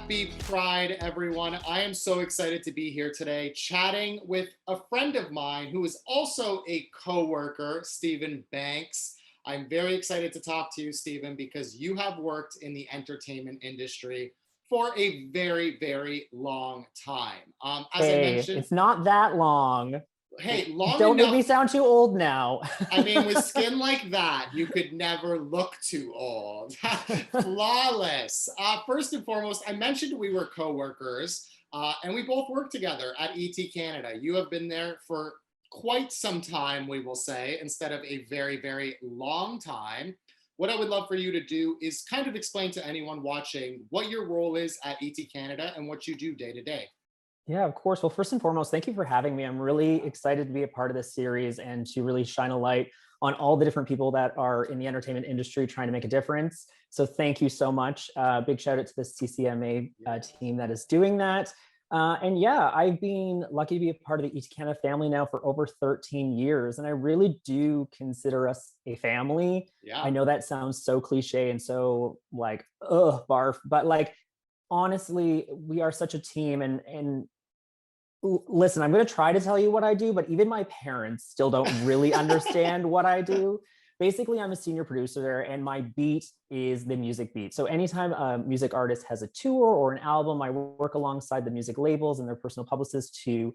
Happy Pride, everyone. I am so excited to be here today chatting with a friend of mine who is also a co-worker, Stephen Banks. I'm very excited to talk to you, Stephen, because you have worked in the entertainment industry for a very, very long time. As I Hey, mentioned, it's not that long. hey, long Don't make me enough. sound too old now. I mean, with skin like that, you could never look too old. Flawless. First and foremost, I mentioned we were co-workers, and we both work together at ET Canada. You have been there for quite some time, we will say, instead of a very, very long time. What I would love for you to do is kind of explain to anyone watching what your role is at ET Canada and what you do day to day. Yeah, of course. Well, first and foremost, thank you for having me. I'm really excited to be a part of this series and to really shine a light on all the different people that are in the entertainment industry trying to make a difference. So thank you so much. Big shout out to the CCMA team that is doing that. And yeah, I've been lucky to be a part of the ET Canada family now for over 13 years. And I really do consider us a family. Yeah. I know that sounds so cliche and so like, ugh, barf, but like, honestly, we are such a team. And listen, I'm going to try to tell you what I do, but even my parents still don't really understand what I do. Basically, I'm a senior producer there, and my beat is the music beat. So anytime a music artist has a tour or an album, I work alongside the music labels and their personal publicists to,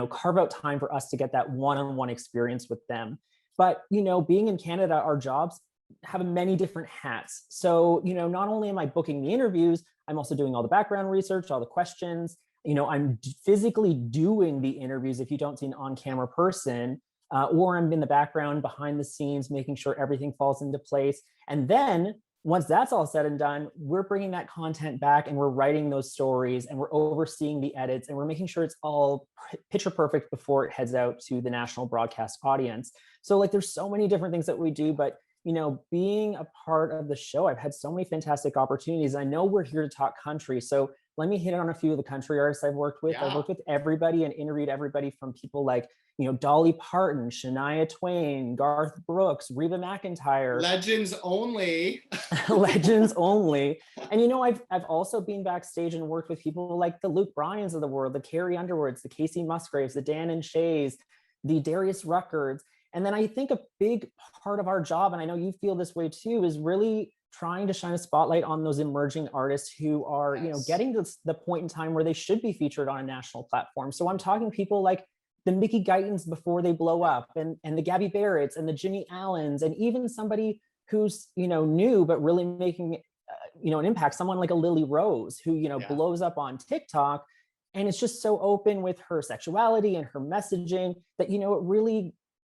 carve out time for us to get that one-on-one experience with them. But, being in Canada, our jobs have many different hats. So, not only am I booking the interviews, I'm also doing all the background research, all the questions. I'm physically doing the interviews if you don't see an on-camera person, or I'm in the background behind the scenes, making sure everything falls into place. And then once that's all said and done, we're bringing that content back and we're writing those stories and we're overseeing the edits and we're making sure it's all picture perfect before it heads out to the national broadcast audience. So like, there's so many different things that we do, but being a part of the show, I've had so many fantastic opportunities. I know we're here to talk country, so let me hit on a few of the country artists I've worked with. Yeah. I've worked with everybody and interviewed everybody from people like, Dolly Parton, Shania Twain, Garth Brooks, Reba McEntire. Legends only. Legends only. And I've also been backstage and worked with people like the Luke Bryans of the world, the Carrie Underwoods, the Kacey Musgraves, the Dan and Shays, the Darius Ruckers. And then I think a big part of our job, and I know you feel this way too, is really trying to shine a spotlight on those emerging artists who are, getting to the point in time where they should be featured on a national platform. So I'm talking people like the Mickey Guytons before they blow up, and the Gabby Barretts and the Jimmie Allens, and even somebody who's, new, but really making, an impact, someone like a Lily Rose who, blows up on TikTok. And it's just so open with her sexuality and her messaging that, it really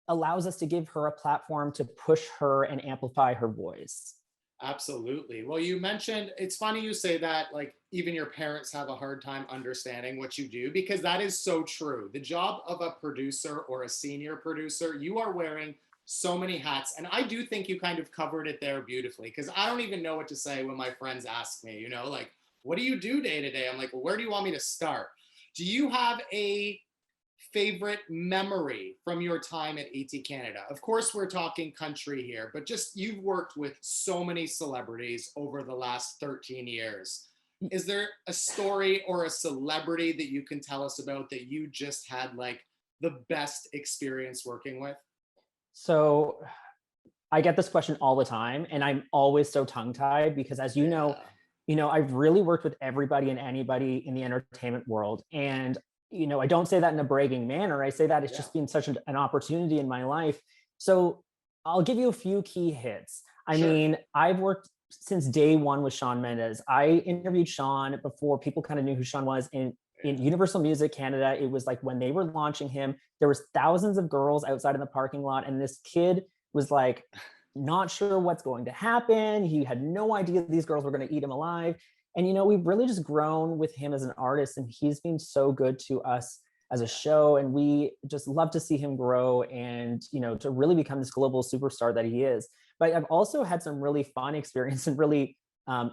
allows us to give her a platform to push her and amplify her voice. Absolutely. Well, you mentioned, it's funny you say that, like, even your parents have a hard time understanding what you do, because that is so true. The job of a producer or a senior producer, you are wearing so many hats. And I do think you kind of covered it there beautifully, because I don't even know what to say when my friends ask me, like, what do you do day to day? I'm like, well, where do you want me to start? Do you have a favorite memory from your time at ET Canada? Of course, we're talking country here, but just, you've worked with so many celebrities over the last 13 years. Is there a story or a celebrity that you can tell us about that you just had like the best experience working with? So I get this question all the time, and I'm always so tongue-tied because, as you know, I've really worked with everybody and anybody in the entertainment world. And I don't say that in a bragging manner. I say that it's just been such an opportunity in my life. So I'll give you a few key hits. I mean, I've worked since day one with Shawn Mendes. I interviewed Shawn before people kind of knew who Shawn was in Universal Music Canada. It was like when they were launching him, there was thousands of girls outside in the parking lot. And this kid was like, not sure what's going to happen. He had no idea these girls were going to eat him alive. And, we've really just grown with him as an artist, and he's been so good to us as a show. And we just love to see him grow and, to really become this global superstar that he is. But I've also had some really fun experience and really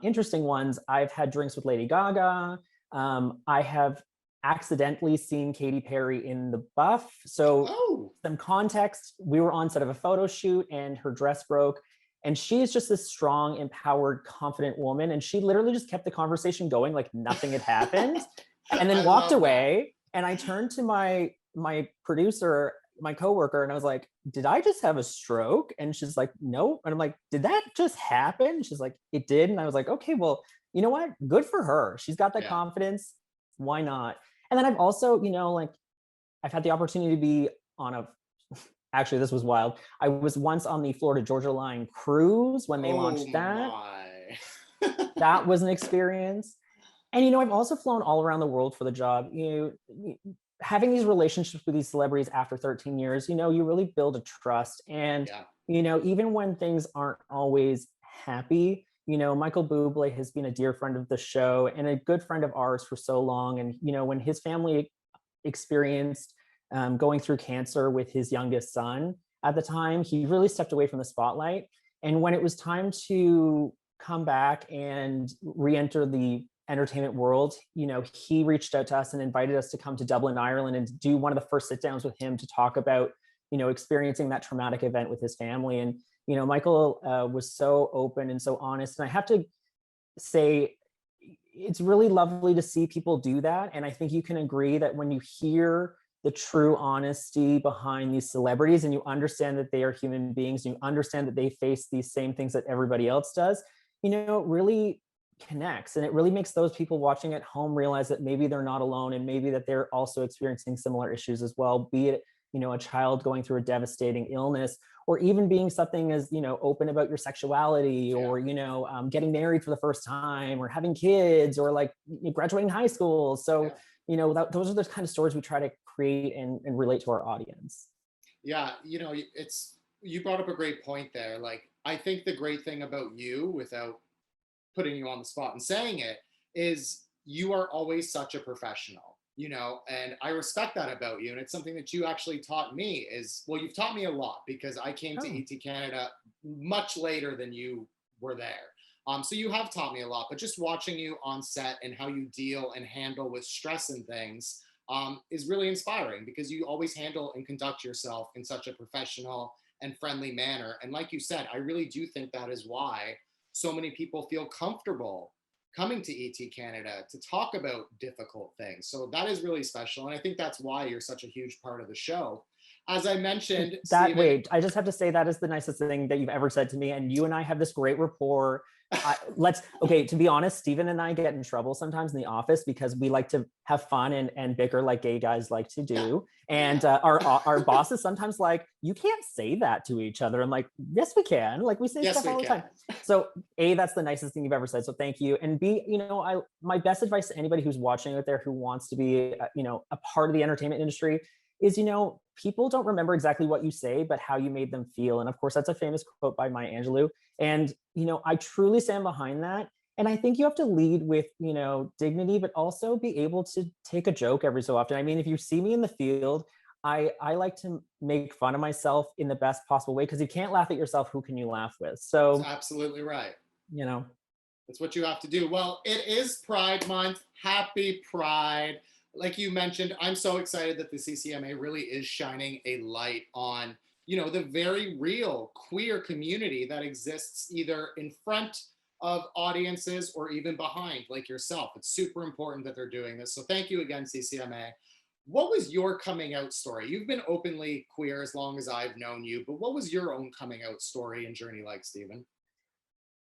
interesting ones. I've had drinks with Lady Gaga. I have accidentally seen Katy Perry in The Buff. So some context, we were on set of a photo shoot and her dress broke. And she is just this strong, empowered, confident woman. And she literally just kept the conversation going like nothing had happened, and then walked away. And I turned to my producer, my coworker, and I was like, did I just have a stroke? And she's like, no. And I'm like, did that just happen? She's like, it did. And I was like, okay, well, you know what? Good for her. She's got that confidence. Why not? And then I've also, like, I've had the opportunity to be on actually, this was wild. I was once on the Florida Georgia Line cruise when they launched that. That was an experience. And, I've also flown all around the world for the job. Having these relationships with these celebrities after 13 years, you really build a trust. And, even when things aren't always happy, Michael Bublé has been a dear friend of the show and a good friend of ours for so long. And, when his family experienced going through cancer with his youngest son at the time, he really stepped away from the spotlight. And when it was time to come back and re-enter the entertainment world, he reached out to us and invited us to come to Dublin, Ireland, and do one of the first sit downs with him to talk about, experiencing that traumatic event with his family. And, Michael was so open and so honest. And I have to say, it's really lovely to see people do that. And I think you can agree that when you hear the true honesty behind these celebrities and you understand that they are human beings, and you understand that they face these same things that everybody else does, it really connects, and it really makes those people watching at home realize that maybe they're not alone, and maybe that they're also experiencing similar issues as well, be it a child going through a devastating illness, or even being something as open about your sexuality, or getting married for the first time, or having kids, or like graduating high school. So those are the kind of stories we try to create and relate to our audience. Yeah, you brought up a great point there. Like, I think the great thing about you, without putting you on the spot and saying it, is you are always such a professional, and I respect that about you. And it's something that you actually taught me you've taught me a lot, because I came to ET Canada much later than you were there. So you have taught me a lot, but just watching you on set and how you deal and handle with stress and things is really inspiring, because you always handle and conduct yourself in such a professional and friendly manner. And like you said, I really do think that is why so many people feel comfortable coming to ET Canada to talk about difficult things. So that is really special. And I think that's why you're such a huge part of the show. As I mentioned, wait, I just have to say that is the nicest thing that you've ever said to me. And you and I have this great rapport. To be honest, Stephen and I get in trouble sometimes in the office because we like to have fun and bicker like gay guys like to do. And our boss is sometimes like, you can't say that to each other. I'm like, yes, we can. Like, we say stuff all the time. So A, that's the nicest thing you've ever said. So thank you. And B, my best advice to anybody who's watching out there who wants to be, a part of the entertainment industry is, people don't remember exactly what you say, but how you made them feel. And of course, that's a famous quote by Maya Angelou. And, I truly stand behind that. And I think you have to lead with, dignity, but also be able to take a joke every so often. I mean, if you see me in the field, I like to make fun of myself in the best possible way, because you can't laugh at yourself. Who can you laugh with? So that's absolutely right. That's what you have to do. Well, it is Pride Month. Happy Pride. Like you mentioned, I'm so excited that the CCMA really is shining a light on, the very real queer community that exists either in front of audiences or even behind, like yourself. It's super important that they're doing this. So thank you again, CCMA. What was your coming out story? You've been openly queer as long as I've known you, but what was your own coming out story and journey like, Stephen?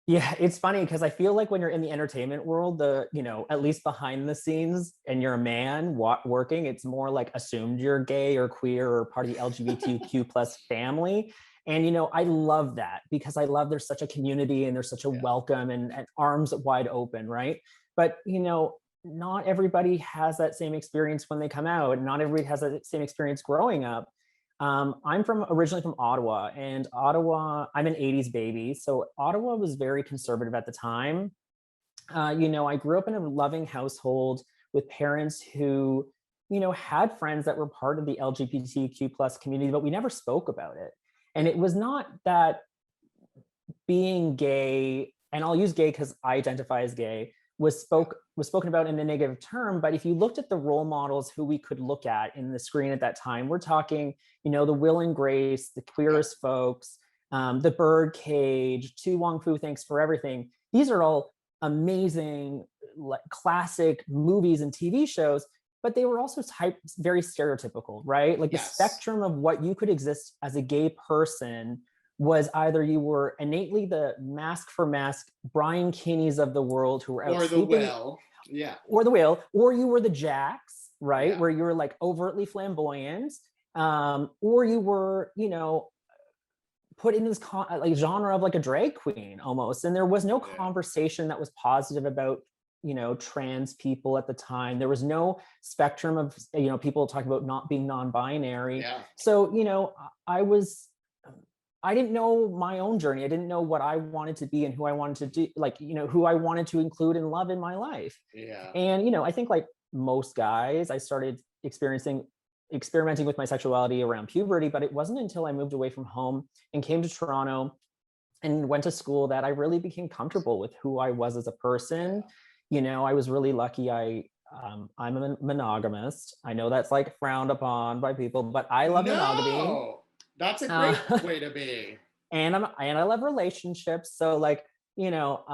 Yeah, it's funny because I feel like when you're in the entertainment world, at least behind the scenes, and you're a man working, it's more like assumed you're gay or queer or part of the LGBTQ plus family. And, I love that, because I love there's such a community and there's such a welcome and arms wide open, right? But, not everybody has that same experience when they come out. Not everybody has that same experience growing up. I'm originally from Ottawa, and Ottawa, I'm an 80s baby. So Ottawa was very conservative at the time. I grew up in a loving household with parents who, had friends that were part of the LGBTQ plus community, but we never spoke about it. And it was not that being gay, and I'll use gay because I identify as gay, was spoken about in a negative term. But if you looked at the role models who we could look at in the screen at that time, we're talking, the Will and Grace, the Queer as Folks, The Birdcage, To Wong Fu, Thanks for Everything. These are all amazing, like, classic movies and TV shows, but they were also very stereotypical, right? Like the spectrum of what you could exist as a gay person was either you were innately the Mask for Mask Brian Kinneys of the world who were out or sleeping, the Will, or the Will, or you were the Jacks, right? Yeah. Where you were like overtly flamboyant, or you were, you know, put in this like genre of like a drag queen almost, and there was no conversation that was positive about, you know, trans people at the time. There was no spectrum of, you know, people talking about not being non-binary. So, you know, I didn't know my own journey. I didn't know what I wanted to be and who I wanted to do, like, you know, who I wanted to include and love in my life. And, you know, I think like most guys, I started experimenting with my sexuality around puberty, but it wasn't until I moved away from home and came to Toronto and went to school that I really became comfortable with who I was as a person. You know, I was really lucky. I'm a monogamist. I know that's like frowned upon by people, but I love monogamy. That's a great way to be. And I love relationships. So like, you know,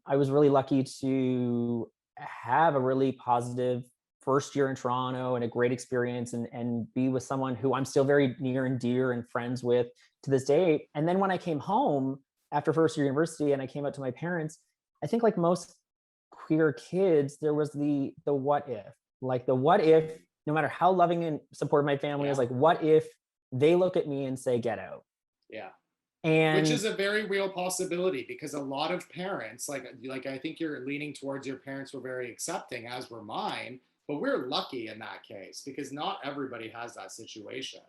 I was really lucky to have a really positive first year in Toronto and a great experience, and be with someone who I'm still very near and dear and friends with to this day. And then when I came home after first year university and I came out to my parents, I think like most queer kids, there was the what if, like the what if, no matter how loving and supportive my family is, like what if they look at me and say, get out. And which is a very real possibility, because a lot of parents, like I think you're leaning towards your parents were very accepting, as were mine, but we're lucky in that case because not everybody has that situation.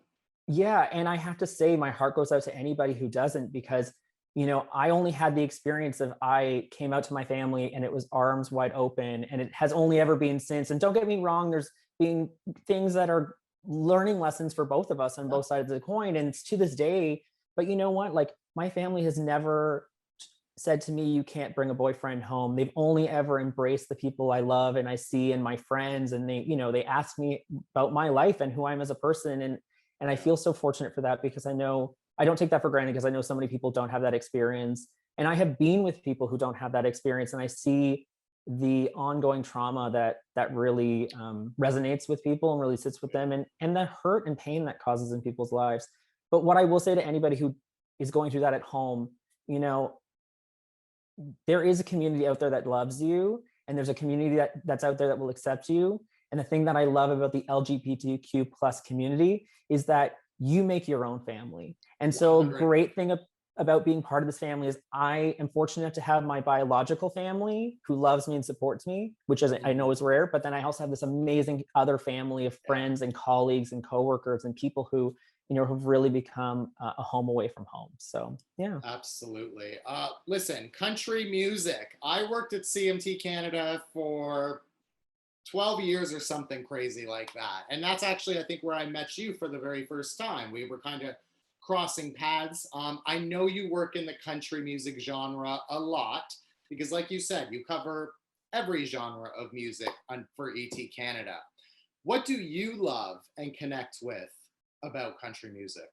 Yeah, and I have to say my heart goes out to anybody who doesn't, because, you know, I only had the experience of I came out to my family and it was arms wide open, and it has only ever been since. And don't get me wrong, there's been things that are learning lessons for both of us on both sides of the coin, and it's to this day. But you know what, like my family has never said to me, you can't bring a boyfriend home. They've only ever embraced the people I love and I see and my friends, and they, you know, they ask me about my life and who I am as a person. And I feel so fortunate for that, because I know I don't take that for granted, because I know so many people don't have that experience. And I have been with people who don't have that experience, and I see the ongoing trauma that really resonates with people and really sits with them, and the hurt and pain that causes in people's lives. But what I will say to anybody who is going through that at home, you know, there is a community out there that loves you, and there's a community that's out there that will accept you. And the thing that I love about the LGBTQ plus community is that you make your own family. And so a great thing about being part of this family is I am fortunate enough to have my biological family who loves me and supports me, which is, I know is rare, but then I also have this amazing other family of friends and colleagues and coworkers and people who, you know, have really become a home away from home. So, yeah. Absolutely. Listen, country music. I worked at CMT Canada for 12 years or something crazy like that. And that's actually, I think, where I met you for the very first time. We were kind of crossing paths. I know you work in the country music genre a lot because, like you said, you cover every genre of music for ET Canada. What do you love and connect with about country music?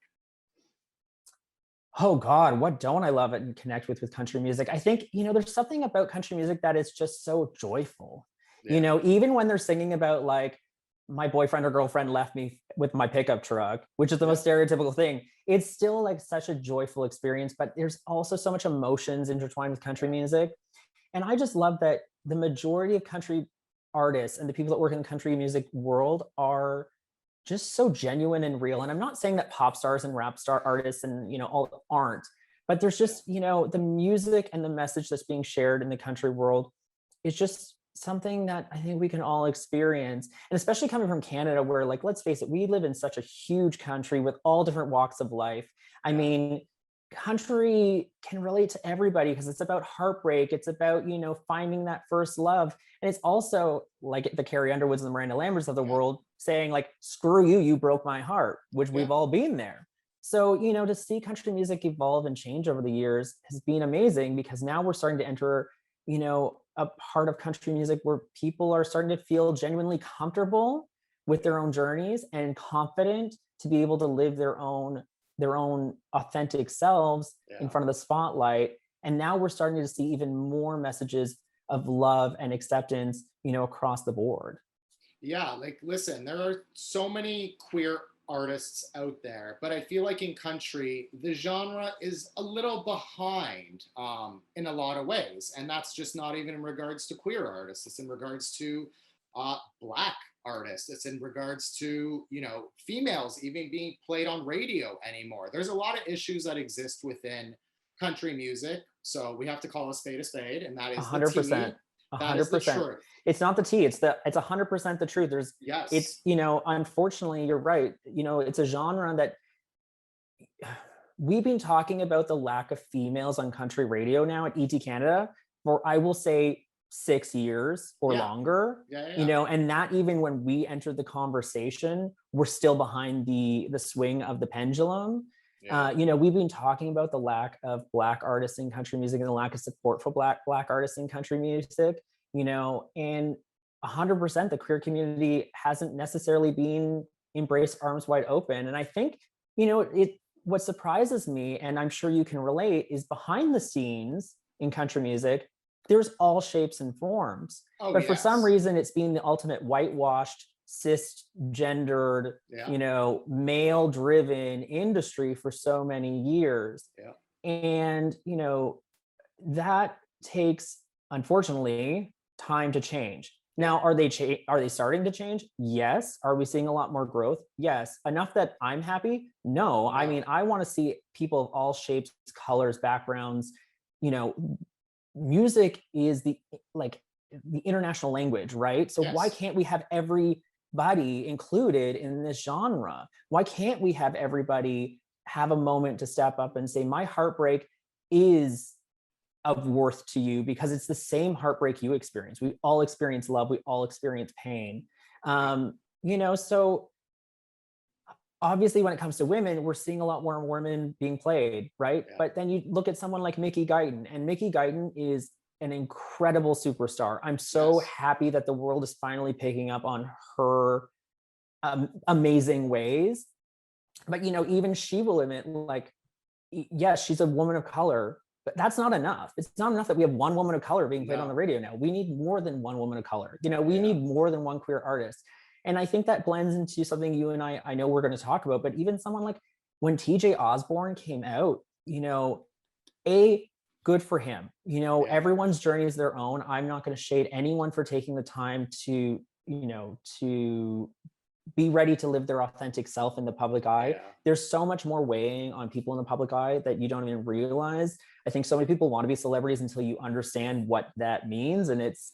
Oh God, what don't I love it and connect with country music? I think, you know, there's something about country music that is just so joyful. You know, even when they're singing about like my boyfriend or girlfriend left me with my pickup truck, which is the most stereotypical thing, it's still like such a joyful experience. But there's also so much emotions intertwined with country music. And I just love that the majority of country artists and the people that work in the country music world are just so genuine and real. And I'm not saying that pop stars and rap star artists and, you know, all aren't, but there's just, you know, the music and the message that's being shared in the country world is just something that I think we can all experience. And especially coming from Canada, where, like, let's face it, we live in such a huge country with all different walks of life. I mean, country can relate to everybody because it's about heartbreak. It's about, you know, finding that first love. And it's also like the Carrie Underwoods and the Miranda Lamberts of the world saying like, screw you, you broke my heart, which we've all been there. So, you know, to see country music evolve and change over the years has been amazing, because now we're starting to enter, you know, a part of country music where people are starting to feel genuinely comfortable with their own journeys and confident to be able to live their own their own authentic selves in front of the spotlight. And now we're starting to see even more messages of love and acceptance, across the board. Yeah, like listen, there are so many queer artists out there, but I feel like in country, the genre is a little behind in a lot of ways. And that's just not even in regards to queer artists, it's in regards to Black artists, it's in regards to, females even being played on radio anymore. There's a lot of issues that exist within country music. So we have to call a spade, and that is 100%. 100%. It's not the tea. It's 100% the truth. It's, unfortunately, you're right. It's a genre that we've been talking about the lack of females on country radio now at ET Canada for, I will say, 6 years or longer, and not even when we entered the conversation, we're still behind the swing of the pendulum. We've been talking about the lack of Black artists in country music and the lack of support for Black artists in country music, and 100% the queer community hasn't necessarily been embraced arms wide open. And I think, what surprises me, and I'm sure you can relate, is behind the scenes in country music, there's all shapes and forms. But for some reason, it's being the ultimate whitewashed, cisgendered, male-driven industry for so many years. And, that takes, unfortunately, time to change. Now, are they starting to change? Yes. Are we seeing a lot more growth? Yes. Enough that I'm happy? No. I mean, I want to see people of all shapes, colors, backgrounds. Music is the international language, right? So why can't we have everybody included in this genre? Why can't we have everybody have a moment to step up and say, my heartbreak is of worth to you because it's the same heartbreak you experience. We all experience love. We all experience pain. So obviously when it comes to women, we're seeing a lot more women being played, right? But then you look at someone like Mickey Guyton, and Mickey Guyton is an incredible superstar. I'm so happy that the world is finally picking up on her amazing ways. But, even she will admit, yes, she's a woman of color, but that's not enough. It's not enough that we have one woman of color being played on the radio now. We need more than one woman of color. We need more than one queer artist. And I think that blends into something you and I know we're going to talk about, but even someone like when TJ Osborne came out, good for him. Everyone's journey is their own. I'm not going to shade anyone for taking the time to be ready to live their authentic self in the public eye. There's so much more weighing on people in the public eye that you don't even realize. I think so many people want to be celebrities until you understand what that means. And it's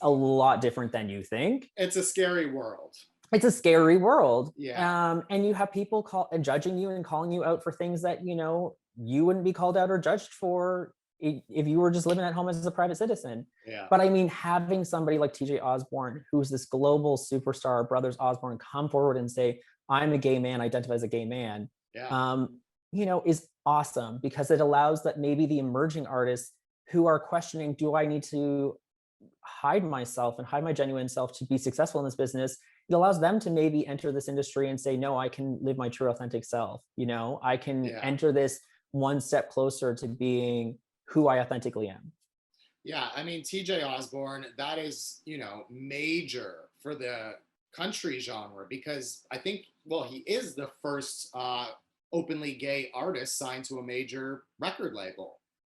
a lot different than you think. It's a scary world. It's a scary world. And you have people judging you and calling you out for things that, you wouldn't be called out or judged for if you were just living at home as a private citizen. But I mean, having somebody like TJ Osborne, who's this global superstar, Brothers Osborne, come forward and say, I'm a gay man, identify as a gay man, is awesome, because it allows that maybe the emerging artists who are questioning, do I need to hide myself and hide my genuine self to be successful in this business? It allows them to maybe enter this industry and say, no, I can live my true authentic self. I can enter this one step closer to being who I authentically am. I mean, TJ Osborne, that is, major for the country genre, because I think, he is the first openly gay artist signed to a major record label,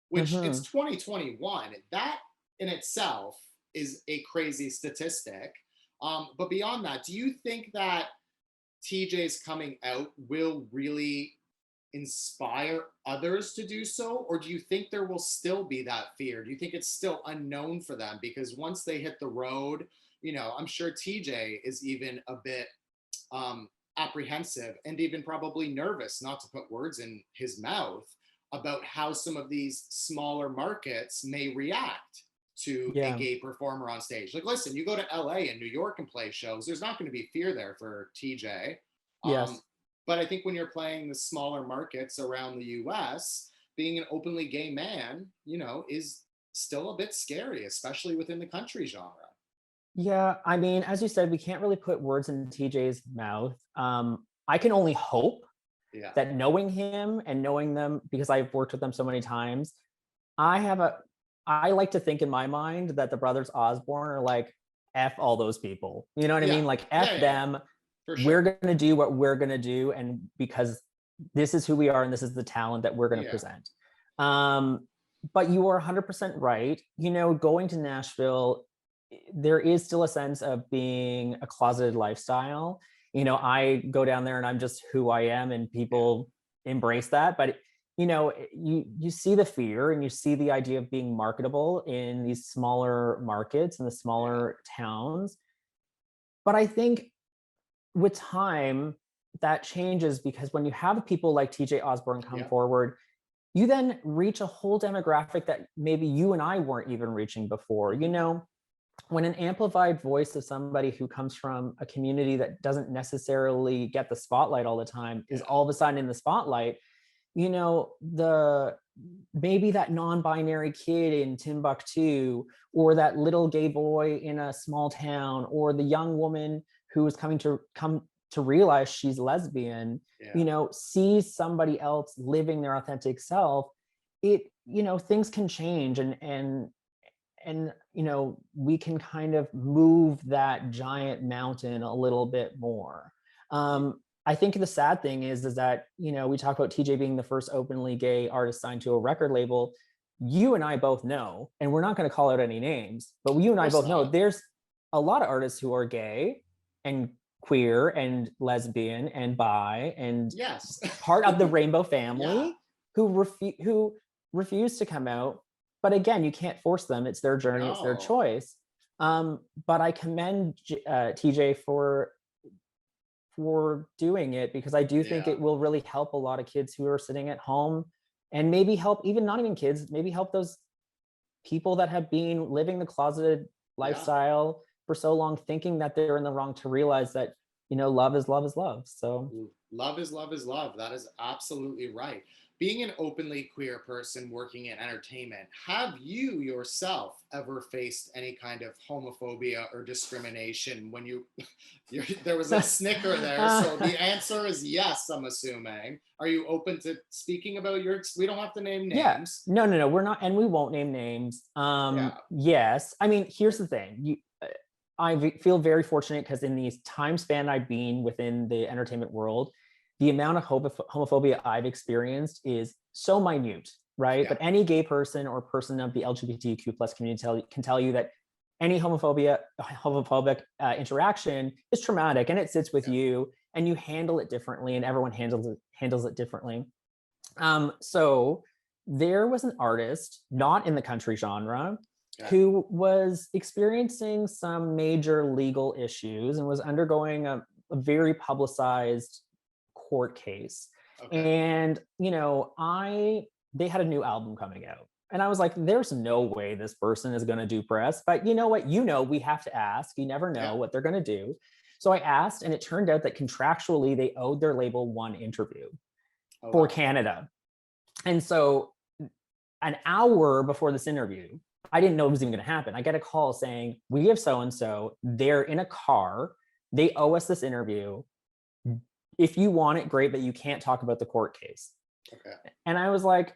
which it's 2021. That in itself is a crazy statistic. But beyond that, do you think that TJ's coming out will really inspire others to do so? Or do you think there will still be that fear? Do you think it's still unknown for them? Because once they hit the road, I'm sure TJ is even a bit apprehensive and even probably nervous, not to put words in his mouth, about how some of these smaller markets may react to a gay performer on stage. Like, listen, you go to LA and New York and play shows, there's not going to be fear there for TJ. But I think when you're playing the smaller markets around the US, being an openly gay man, is still a bit scary, especially within the country genre. Yeah, I mean, as you said, we can't really put words in TJ's mouth. I can only hope Yeah. that knowing him and knowing them, because I've worked with them so many times, I like to think in my mind that the brothers Osborne are like, F all those people. You know what I Yeah. mean? Like Yeah, F yeah, them. for We're sure. going to do what we're going to do. And because this is who we are and this is the talent that we're going to Yeah. present. But you are 100% right. You know, going to Nashville, there is still a sense of being a closeted lifestyle. You know, I go down there and I'm just who I am and people embrace that. But you know, you see the fear and you see the idea of being marketable in these smaller markets and the smaller towns. But I think with time that changes, because when you have people like TJ Osborne come forward, you then reach a whole demographic that maybe you and I weren't even reaching before. You know, when an amplified voice of somebody who comes from a community that doesn't necessarily get the spotlight all the time is all of a sudden in the spotlight, you know, maybe that non-binary kid in Timbuktu, or that little gay boy in a small town, or the young woman who is come to realize she's lesbian, you know, sees somebody else living their authentic self. You know, things can change, and you know, we can kind of move that giant mountain a little bit more. I think the sad thing is that, you know, we talk about TJ being the first openly gay artist signed to a record label. You and I both know, and we're not going to call out any names, but you and I both know there's a lot of artists who are gay and queer and lesbian and bi and part of the rainbow family who refuse to come out. But again, you can't force them. It's their journey. It's their choice. But I commend TJ for doing it, because I do think it will really help a lot of kids who are sitting at home, and maybe help even not even kids, maybe help those people that have been living the closeted lifestyle for so long, thinking that they're in the wrong, to realize that, you know, love is love is love. So love is love is love. That is absolutely right. Being an openly queer person working in entertainment, have you yourself ever faced any kind of homophobia or discrimination when there was a snicker there, so the answer is yes, I'm assuming. Are you open to speaking about we don't have to name names. No, we're not, and we won't name names. Yes, I mean, here's the thing. I feel very fortunate, because in the time span I've been within the entertainment world, the amount of homophobia I've experienced is so minute, right? But any gay person or person of the LGBTQ plus community can tell you that any homophobic interaction is traumatic, and it sits with you, and you handle it differently, and everyone handles it differently. So there was an artist, not in the country genre, who was experiencing some major legal issues and was undergoing a very publicized court case. And, you know, they had a new album coming out. And I was like, there's no way this person is going to do press. But you know what? You know, we have to ask. You never know what they're going to do. So I asked, and it turned out that contractually they owed their label one interview for Canada. And so an hour before this interview, I didn't know it was even going to happen. I get a call saying, we have so-and-so, they're in a car, they owe us this interview. If you want it, great, but you can't talk about the court case. And I was like,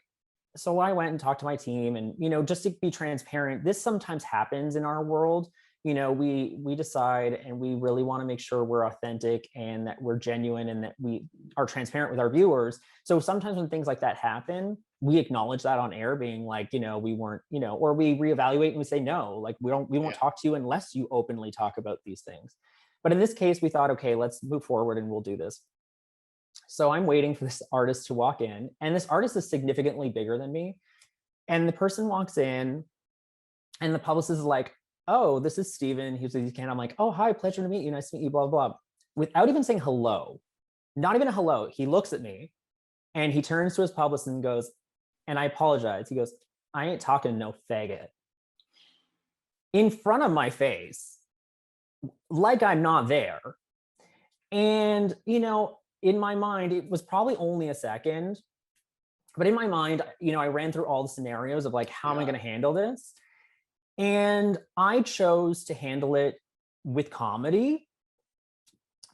so I went and talked to my team, and, you know, just to be transparent, this sometimes happens in our world. You know, we decide, and we really want to make sure we're authentic and that we're genuine and that we are transparent with our viewers. So sometimes when things like that happen, we acknowledge that on air, being like, you know, we weren't, you know, or we reevaluate and we say, no, like we won't talk to you unless you openly talk about these things. But in this case, we thought, okay, let's move forward and we'll do this. So I'm waiting for this artist to walk in, and this artist is significantly bigger than me. And the person walks in, and the publicist is like, oh, this is Stephen. He's Ken. I'm like, oh, hi, pleasure to meet you. Nice to meet you, blah, blah, blah. Without even saying hello, not even a hello, he looks at me and he turns to his publicist and goes, and I apologize. He goes, I ain't talking to no faggot. In front of my face, like I'm not there. And, you know, in my mind, it was probably only a second, but in my mind, you know, I ran through all the scenarios of like, how am I going to handle this? And I chose to handle it with comedy.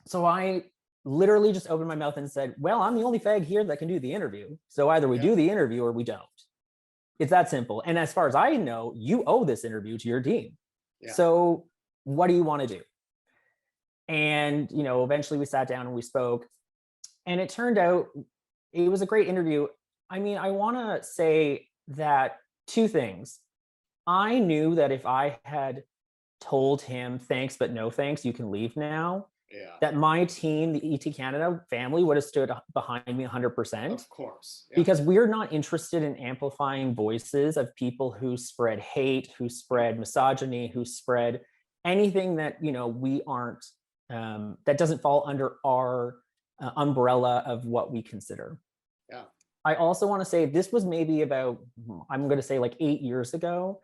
So I literally just opened my mouth and said, well, I'm the only fag here that can do the interview. So either we do the interview or we don't. It's that simple. And as far as I know, you owe this interview to your team. Yeah. So what do you want to do? And, you know, eventually we sat down and we spoke, and it turned out it was a great interview. I mean, I want to say that two things. I knew that if I had told him, thanks, but no thanks, you can leave now, that my team, the ET Canada family, would have stood behind me 100%. Of course. Yeah. Because we're not interested in amplifying voices of people who spread hate, who spread misogyny, who spread anything that, you know, we aren't, that doesn't fall under our umbrella of what we consider. Yeah. I also want to say this was maybe about, I'm going to say like 8 years ago.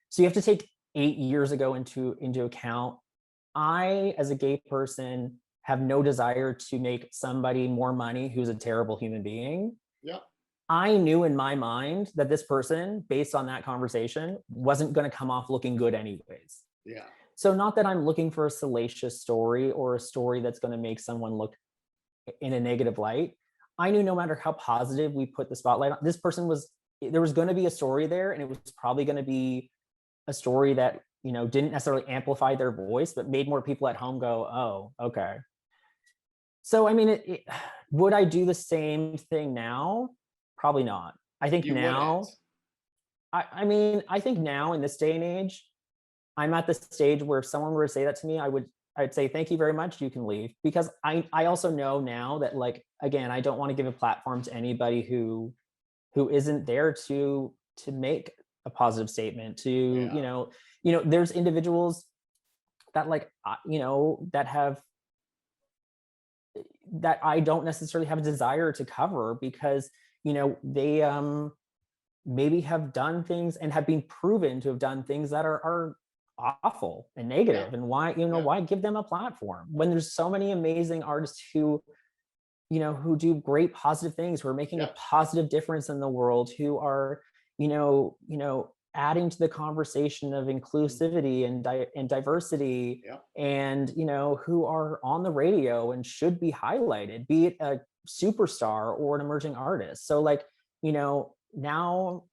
So you have to take 8 years ago into account. I, as a gay person, have no desire to make somebody more money who's a terrible human being. Yeah. I knew in my mind that this person, based on that conversation, wasn't going to come off looking good anyways. Yeah. So not that I'm looking for a salacious story or a story that's going to make someone look in a negative light. I knew no matter how positive we put the spotlight on, this person there was going to be a story there, and it was probably going to be a story that, you know, didn't necessarily amplify their voice, but made more people at home go, oh, okay. So, I mean, would I do the same thing now? Probably not. I think now, I mean, I think now in this day and age, I'm at the stage where if someone were to say that to me, I'd say, thank you very much, you can leave. Because I also know now that, like, again, I don't want to give a platform to anybody who isn't there to make a positive statement, to, you know, there's individuals that, like, you know, that I don't necessarily have a desire to cover because, you know, they maybe have done things and have been proven to have done things that are awful and negative. And why, you know, why give them a platform when there's so many amazing artists who, you know, who do great positive things, who are making a positive difference in the world, who are, you know, adding to the conversation of inclusivity and diversity, and, you know, who are on the radio and should be highlighted, be it a superstar or an emerging artist. So, like, you know, now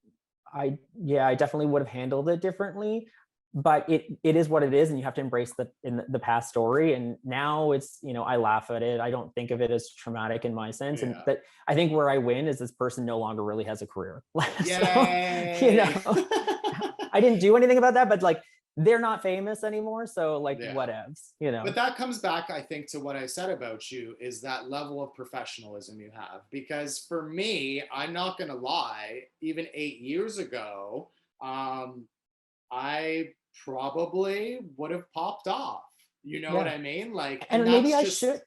I definitely would have handled it differently, but it is what it is, and you have to embrace the past story. And now it's, you know, I laugh at it. I don't think of it as traumatic in my sense. And that I think where I win is this person no longer really has a career. So, you know, I didn't do anything about that, but, like, they're not famous anymore. So, like, whatevs, you know. But that comes back, I think, to what I said about you, is that level of professionalism you have. Because for me, I'm not going to lie, even 8 years ago, I probably would have popped off. You know what I mean? Like, and maybe I should,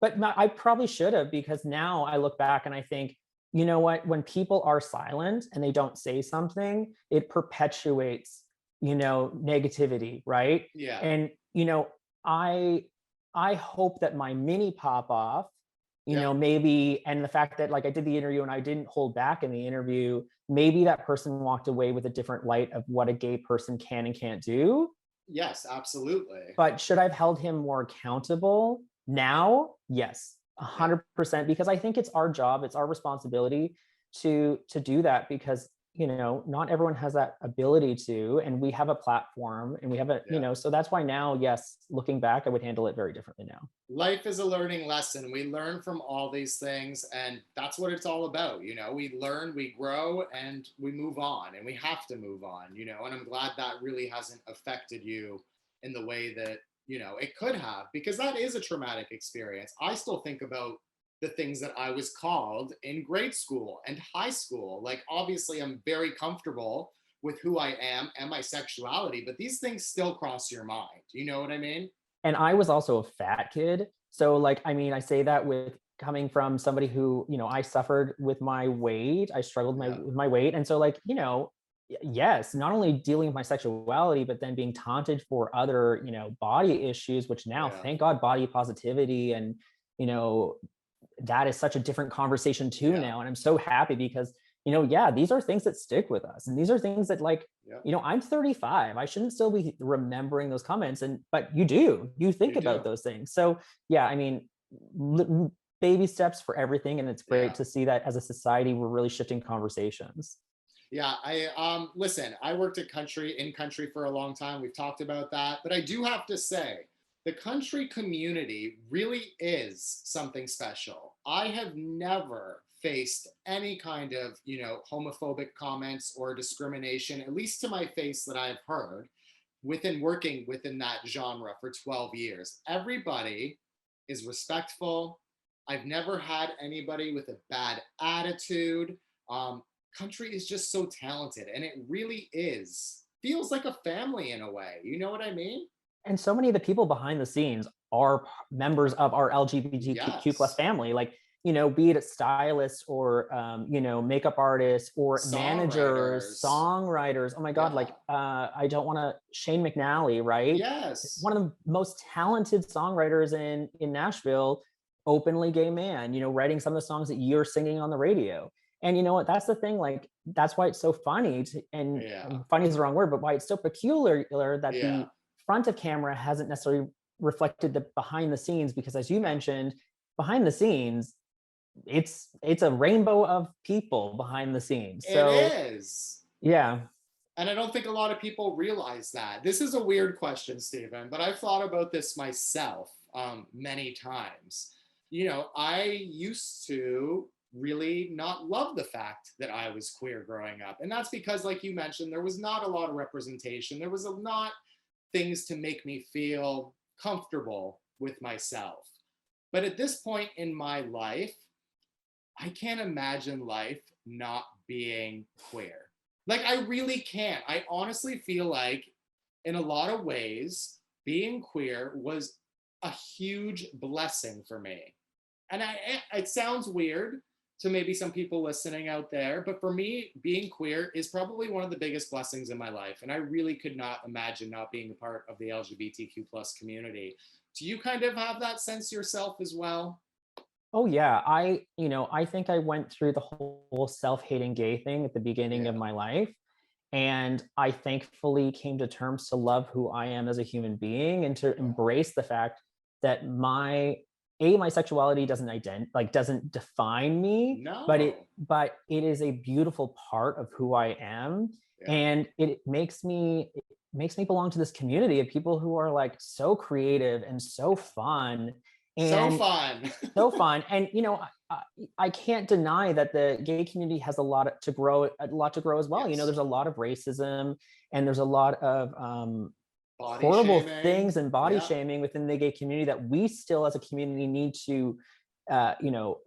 but I probably should have, because now I look back and I think, you know what, when people are silent and they don't say something, it perpetuates, you know, negativity, right? Yeah. And, you know, I hope that my mini pop off, you know, maybe, and the fact that, like, I did the interview and I didn't hold back in the interview, maybe that person walked away with a different light of what a gay person can and can't do. Yes, absolutely. But should I have held him more accountable now? Yes, 100%, because I think it's our job, it's our responsibility to do that, because, you know, not everyone has that ability to, and we have a platform and we have a, you know, so that's why now, yes, looking back, I would handle it very differently now. Life is a learning lesson. We learn from all these things, and that's what it's all about. You know, we learn, we grow, and we move on, and we have to move on, you know, and I'm glad that really hasn't affected you in the way that, you know, it could have, because that is a traumatic experience. I still think about the things that I was called in grade school and high school. Like, obviously I'm very comfortable with who I am and my sexuality, but these things still cross your mind. You know what I mean? And I was also a fat kid. So, like, I mean, I say that with coming from somebody who, you know, I suffered with my weight. I struggled with my weight. And so, like, you know, yes, not only dealing with my sexuality, but then being taunted for other, you know, body issues, which now, thank God, body positivity and, you know, that is such a different conversation too now. And I'm so happy because, you know, these are things that stick with us. And these are things that, like, you know, I'm 35. I shouldn't still be remembering those comments. But you do, you think about those things. So, I mean, baby steps for everything. And it's great Yeah. to see that as a society, we're really shifting conversations. Yeah, I listen, I worked at in country for a long time. We've talked about that, but I do have to say the country community really is something special. I have never faced any kind of, homophobic comments or discrimination, at least to my face, that I've heard within working within that genre for 12 years. Everybody is respectful. I've never had anybody with a bad attitude. Country is just so talented, and it really feels like a family in a way. You know what I mean? And so many of the people behind the scenes are members of our LGBTQ plus Yes. family, like, be it stylists or, makeup artists or managers, songwriters. Oh my God. Yeah. Like, I don't want to, Shane McNally, right? Yes. One of the most talented songwriters in Nashville, openly gay man, writing some of the songs that you're singing on the radio. And you know what, that's the thing, like, that's why it's so funny funny is the wrong word, but why it's so peculiar that the front of camera hasn't necessarily reflected the behind the scenes, because as you mentioned, behind the scenes, it's a rainbow of people behind the scenes. So it is. Yeah. And I don't think a lot of people realize that. This is a weird question, Stephen, but I've thought about this myself many times. I used to really not love the fact that I was queer growing up. And that's because, like you mentioned, there was not a lot of representation. There was not things to make me feel comfortable with myself. But at this point in my life, I can't imagine life not being queer. Like, I really can't. I honestly feel like, in a lot of ways, being queer was a huge blessing for me. And it sounds weird to maybe some people listening out there, but for me, being queer is probably one of the biggest blessings in my life. And I really could not imagine not being a part of the LGBTQ plus community. Do you kind of have that sense yourself as well? Oh yeah, I think I went through the whole self-hating gay thing at the beginning of my life, and I thankfully came to terms to love who I am as a human being and to embrace the fact that my sexuality doesn't define me, No. but it is a beautiful part of who I am, and it makes me belong to this community of people who are like so creative and so fun. And so fun. And I can't deny that the gay community has a lot to grow as well. Yes. There's a lot of racism, and there's a lot of body horrible shaming. Things and body shaming within the gay community that we still as a community need to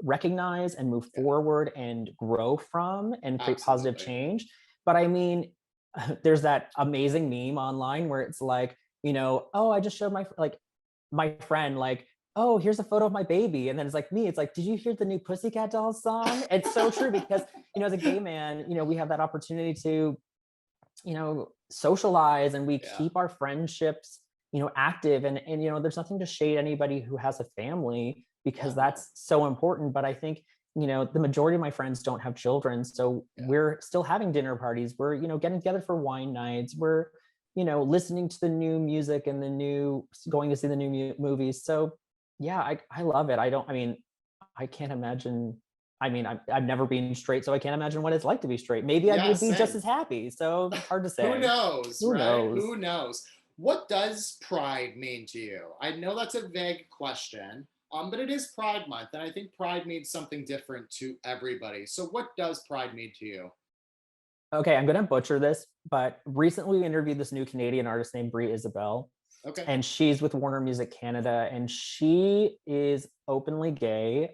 recognize and move forward and grow from and create positive change. But I mean, there's that amazing meme online where it's like, oh, I just showed my friend, like, oh, here's a photo of my baby. And then it's like me, it's like, did you hear the new Pussycat Dolls song? It's so true, because, as a gay man, we have that opportunity to, socialize, and we keep our friendships, active. And, there's nothing to shade anybody who has a family, because that's so important. But I think, the majority of my friends don't have children. So we're still having dinner parties. We're, getting together for wine nights. We're, listening to the new music and going to see the new movies. So yeah, I love it. I can't imagine. I've never been straight, so I can't imagine what it's like to be straight. Maybe I would be just as happy. So hard to say. Who knows, right? Who knows? What does pride mean to you? I know that's a vague question, but it is Pride Month, and I think pride means something different to everybody. So what does pride mean to you? Okay, I'm gonna butcher this, but recently we interviewed this new Canadian artist named Brie Isabel. Okay. And she's with Warner Music Canada, and she is openly gay,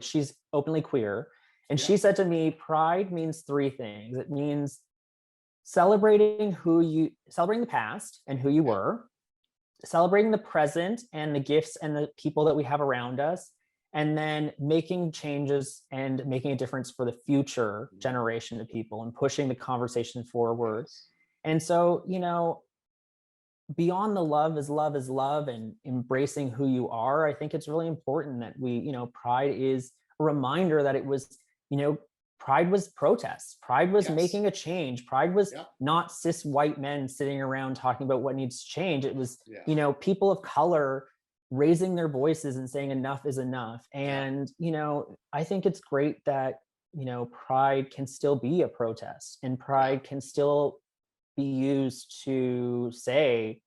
she's openly queer. And she said to me, pride means three things. It means celebrating the past and who you were, celebrating the present and the gifts and the people that we have around us, and then making changes and making a difference for the future generation of people and pushing the conversation forward. And so, beyond the love is love and embracing who you are, I think it's really important that we, pride is a reminder that it was, pride was protest. Pride was making a change. Pride was not cis white men sitting around talking about what needs to change. It was, people of color raising their voices and saying enough is enough. And, you know, I think it's great that, you know, pride can still be a protest, and pride can still be used to say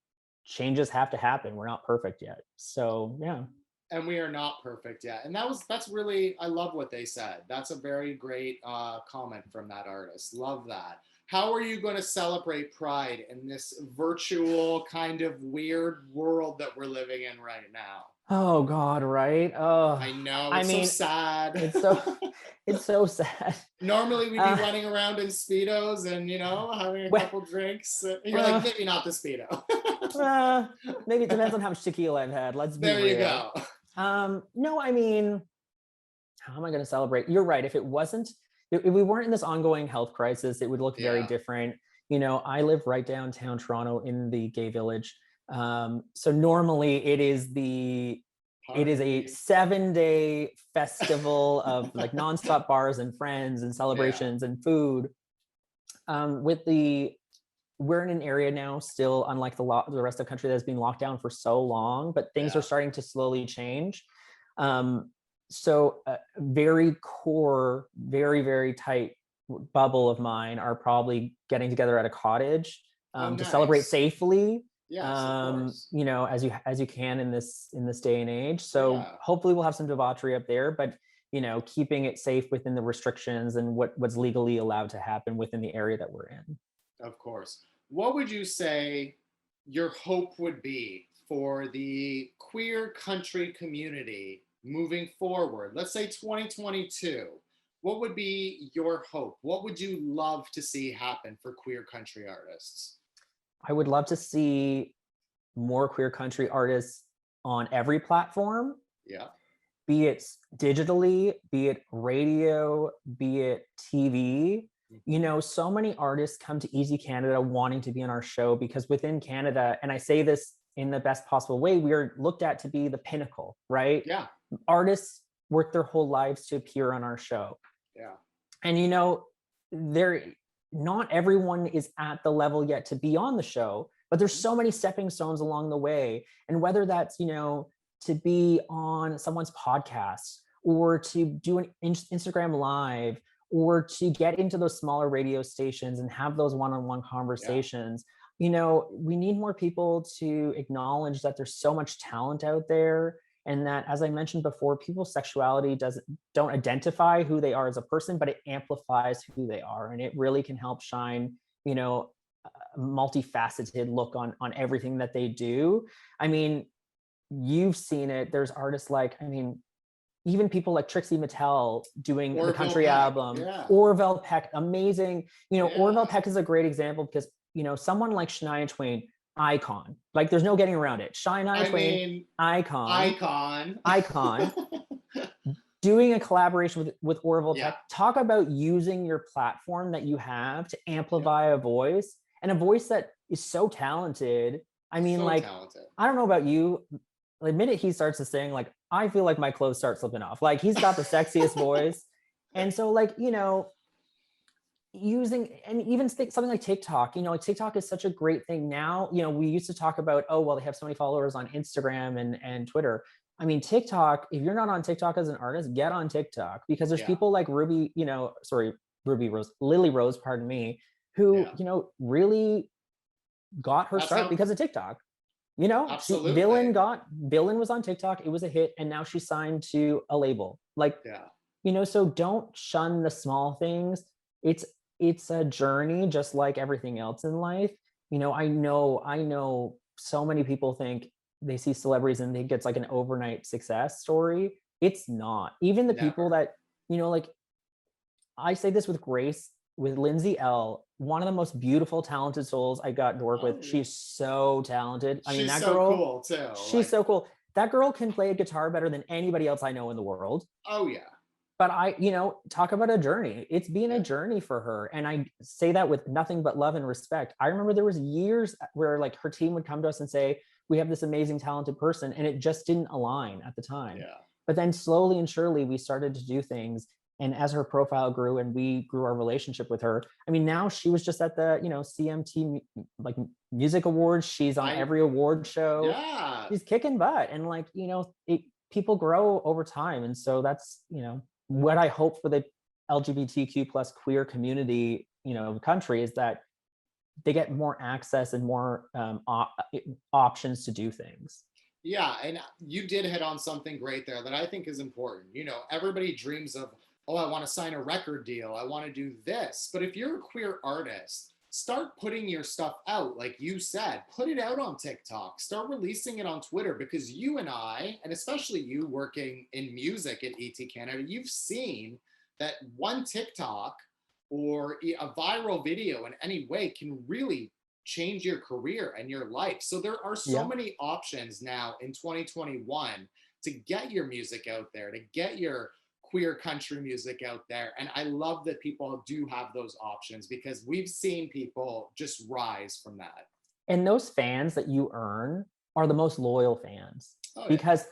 changes have to happen. We're not perfect yet. So, yeah. And we are not perfect yet. And that's really, I love what they said. That's a very great comment from that artist. Love that. How are you going to celebrate Pride in this virtual kind of weird world that we're living in right now? Oh God, right? Oh, I know, I it's mean, so sad. it's so sad. Normally we'd be running around in Speedos and, you know, having a couple drinks. You're like, maybe not the Speedo. Maybe it depends on how much tequila I've had. Let's be real. There you go. No, I mean, how am I going to celebrate? You're right. If we weren't in this ongoing health crisis, it would look very different. You know, I live right downtown Toronto in the gay village. So normally it is a 7-day festival of like nonstop bars and friends and celebrations and food. We're in an area now still, unlike the rest of the country that's been locked down for so long, but things are starting to slowly change. So a very core, very, very tight bubble of mine are probably getting together at a cottage to celebrate safely. Yes, of course. You know, as you can in this day and age. So hopefully we'll have some debauchery up there, but you know, keeping it safe within the restrictions and what's legally allowed to happen within the area that we're in. Of course. What would you say your hope would be for the queer country community moving forward? Let's say 2022. What would be your hope? What would you love to see happen for queer country artists? I would love to see more queer country artists on every platform. Yeah. Be it digitally, be it radio, be it TV. You know, so many artists come to Easy Canada wanting to be on our show because within Canada, and I say this in the best possible way, we are looked at to be the pinnacle, right? Yeah. Artists work their whole lives to appear on our show. Yeah. And you know, not everyone is at the level yet to be on the show, but there's so many stepping stones along the way. And whether that's, you know, to be on someone's podcast or to do an Instagram live or to get into those smaller radio stations and have those one-on-one conversations, you know, we need more people to acknowledge that there's so much talent out there. And that, as I mentioned before, people's sexuality don't identify who they are as a person, but it amplifies who they are. And it really can help shine, you know, a multifaceted look on everything that they do. I mean, you've seen it. There's artists like, I mean, even people like Trixie Mattel doing the country album, Orville Peck, amazing. You know, Orville Peck is a great example because, you know, someone like Shania Twain, icon. Like there's no getting around it. Shania Twain, icon. Doing a collaboration with Orville Peck. Talk about using your platform that you have to amplify a voice, and a voice that is so talented. I mean, so like, talented. I don't know about you. The minute he starts to sing, like, I feel like my clothes start slipping off. Like, he's got the sexiest voice. And so, like, you know, using, and even something like TikTok, you know, like TikTok is such a great thing now. You know, we used to talk about, oh, well, they have so many followers on Instagram and Twitter. I mean, TikTok, if you're not on TikTok as an artist, get on TikTok, because there's people like Lily Rose, pardon me, who, you know, really got her start because of TikTok. You know, Villain was on TikTok. It was a hit. And now she's signed to a label. Like, you know, so don't shun the small things. It's a journey, just like everything else in life. You know, I know so many people think they see celebrities and think it's like an overnight success story. It's not. Even the people that, you know, like, I say this with grace, with Lindsay L., one of the most beautiful, talented souls I got to work with. She's so talented. I mean, that girl, so cool too. She's so cool. That girl can play a guitar better than anybody else I know in the world. Oh yeah. But you know, talk about a journey. It's been a journey for her. And I say that with nothing but love and respect. I remember there was years where like her team would come to us and say, we have this amazing, talented person. And it just didn't align at the time. Yeah. But then slowly and surely we started to do things. And as her profile grew and we grew our relationship with her, I mean, now she was just at the, CMT like music awards. She's on every award show. Yeah. She's kicking butt. And like, people grow over time. And so that's, what I hope for the LGBTQ plus queer community, country, is that they get more access and more options to do things. Yeah, and you did hit on something great there that I think is important. Everybody dreams of, oh, I want to sign a record deal, I want to do this. But if you're a queer artist, start putting your stuff out. Like you said, put it out on TikTok, start releasing it on Twitter, because you and I, and especially you working in music at ET Canada, you've seen that one TikTok or a viral video in any way can really change your career and your life. So there are so many options now in 2021 to get your music out there, to get your queer country music out there. And I love that people do have those options, because we've seen people just rise from that. And those fans that you earn are the most loyal fans. Because,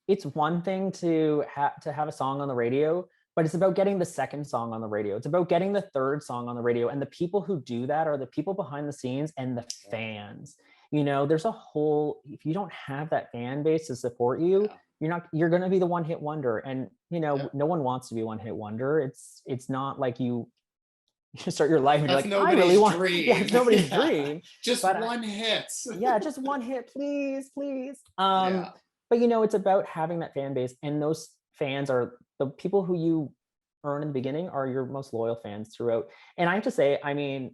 it's one thing to have a song on the radio, but it's about getting the second song on the radio. It's about getting the third song on the radio. And the people who do that are the people behind the scenes and the fans. There's if you don't have that fan base to support you, you're going to be the one hit wonder. And, no one wants to be one hit wonder. It's not like you start your life and you're like, I really want, dream. Yeah, it's nobody's dream. Just one hit. Just one hit, please. But it's about having that fan base, and those fans are the people who you earn in the beginning are your most loyal fans throughout. And I have to say, I mean,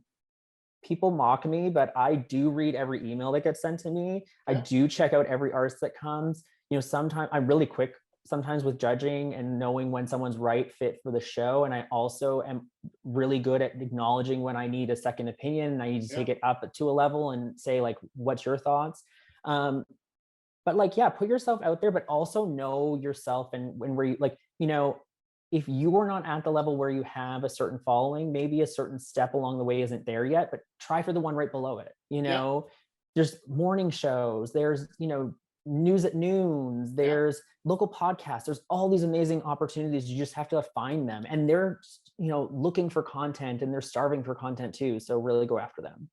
people mock me, but I do read every email that gets sent to me. I do check out every artist that comes. Sometimes I'm really quick sometimes with judging and knowing when someone's right fit for the show. And I also am really good at acknowledging when I need a second opinion and I need to take it up to a level and say, like, what's your thoughts? But like, put yourself out there, but also know yourself. And where you if you are not at the level where you have a certain following, maybe a certain step along the way isn't there yet, but try for the one right below it. There's morning shows, there's, news at noons, there's local podcasts, there's all these amazing opportunities. You just have to find them, and they're, looking for content, and they're starving for content too. So really go after them.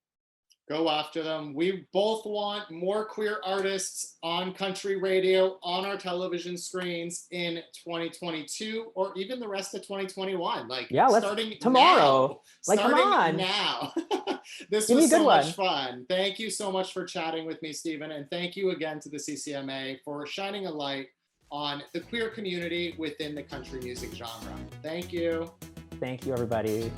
Go after them. We both want more queer artists on country radio, on our television screens in 2022, or even the rest of 2021. Starting tomorrow. Now. Come on now. This was so much fun. Thank you so much for chatting with me, Stephen, and thank you again to the CCMA for shining a light on the queer community within the country music genre. Thank you. Thank you, everybody.